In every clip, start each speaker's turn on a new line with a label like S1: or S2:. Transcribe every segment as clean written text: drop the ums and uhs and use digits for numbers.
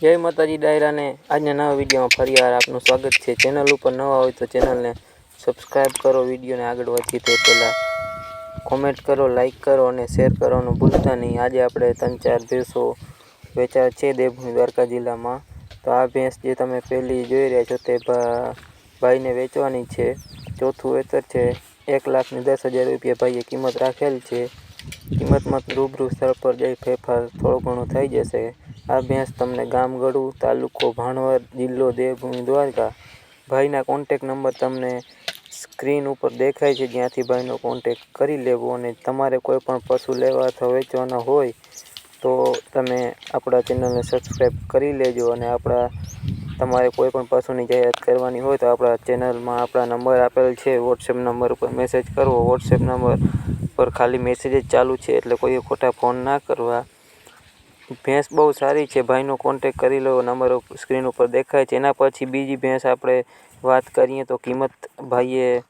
S1: જય માતાજી ડાયરાને આજના નવા વિડીયોમાં ફરીવાર આપનું સ્વાગત છે। ચેનલ ઉપર નવા હોય તો ચેનલને સબસ્ક્રાઈબ કરો। વિડીયોને આગળ વધીએ તે પહેલાં કોમેન્ટ કરો, લાઇક કરો અને શેર કરવાનું ભૂલતા નહીં। આજે આપણે 3-4 ભેંસો વેચાણ છે દેવભૂમિ દ્વારકા જિલ્લામાં। તો આ ભેંસ જે તમે પહેલી જોઈ રહ્યા છો તે ભાઈને વેચવાની છે। ચોથું વેતર છે। 1,10,000 રૂપિયા ભાઈએ કિંમત રાખેલ છે। કિંમતમાં રૂબરૂ સ્થળ પર જઈ ફેરફાર થોડો ઘણો થઈ જશે। આ ભેંસ તમને ગામ ગળુ, તાલુકો ભાણવડ, જિલ્લો દેવભૂમિ દ્વારકા। ભાઈના કોન્ટેક નંબર તમને સ્ક્રીન ઉપર દેખાય છે, જ્યાંથી ભાઈનો કોન્ટેક કરી લેવો। અને તમારે કોઈ પણ પશુ લેવા અથવા વેચવાના હોય તો તમે આપણા ચેનલને સબસ્ક્રાઈબ કરી લેજો। અને તમારે કોઈ પણ પશુની જાહેરાત કરવાની હોય તો આપણા ચેનલમાં આપણા નંબર આપેલ છે, વોટ્સએપ નંબર ઉપર મેસેજ કરવો। વોટ્સએપ નંબર પર ખાલી મેસેજ જ ચાલુ છે, એટલે કોઈએ ખોટા ફોન ના કરવા। ભેંસ બહુ સારી છે, ભાઈનો કોન્ટેક કરી લો, નંબર સ્ક્રીન ઉપર દેખાય છે। એના પછી બીજી ભેંસ આપણે વાત કરીએ તો કિંમત ભાઈએ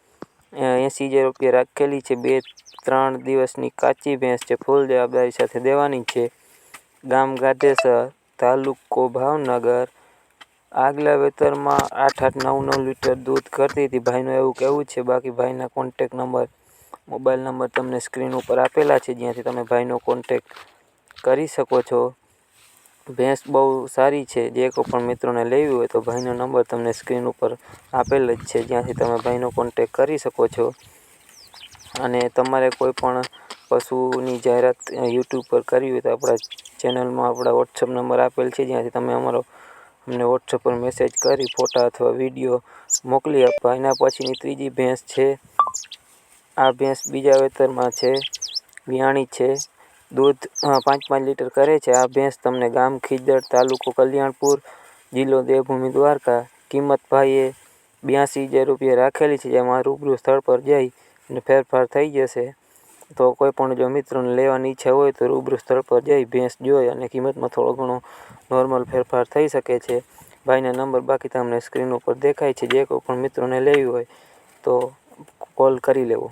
S1: 80,000 રૂપિયા રાખેલી છે। 2-3 દિવસની કાચી ભેંસ છે, ફૂલ જવાબદારી સાથે દેવાની છે। ગામ ગાધેસર, તાલુકો ભાવનગર। આગલા વેતરમાં 8-8, 9-9 લીટર દૂધ કરતી હતી, ભાઈનું એવું કહેવું છે। બાકી ભાઈના કોન્ટેક નંબર, મોબાઈલ નંબર તમને સ્ક્રીન ઉપર આપેલા છે, જ્યાંથી તમે ભાઈનો કોન્ટેક કરી શકો છો। ભેંસ બહુ સારી છે, જે કોઈ પણ મિત્રોને લેવી હોય તો ભાઈનો નંબર તમને સ્ક્રીન ઉપર આપેલ જ છે, જ્યાંથી તમે ભાઈનો કોન્ટેક કરી શકો છો। અને તમારે કોઈ પણ પશુની જાહેરાત યુટ્યુબ પર કરવી હોય તો આપણા ચેનલમાં આપણા વોટ્સએપ નંબર આપેલ છે, જ્યાંથી તમે અમને વોટ્સએપ પર મેસેજ કરી ફોટા અથવા વિડીયો મોકલી આપવા। એના પછીની ત્રીજી ભેંસ છે। આ ભેંસ બીજા વેતરમાં છે, વિયાણી છે, દૂધ 5-5 લીટર કરે છે। આ ભેંસ તમને ગામ ખીજડ, તાલુકો કલ્યાણપુર, જિલ્લો દેવભૂમિ દ્વારકા। કિંમત ભાઈએ 82,000 રૂપિયા રાખેલી છે, જેમાં રૂબરૂ સ્થળ પર જઈ અને ફેરફાર થઈ જશે। તો કોઈ પણ જો મિત્રોને લેવાની ઈચ્છા હોય તો રૂબરૂ સ્થળ પર જઈ ભેંસ જોઈ અને કિંમતમાં થોડો ઘણો નોર્મલ ફેરફાર થઈ શકે છે। ભાઈના નંબર બાકી તમને સ્ક્રીન ઉપર દેખાય છે, જે કોઈ પણ મિત્રોને લેવી હોય તો કોલ કરી લેવો।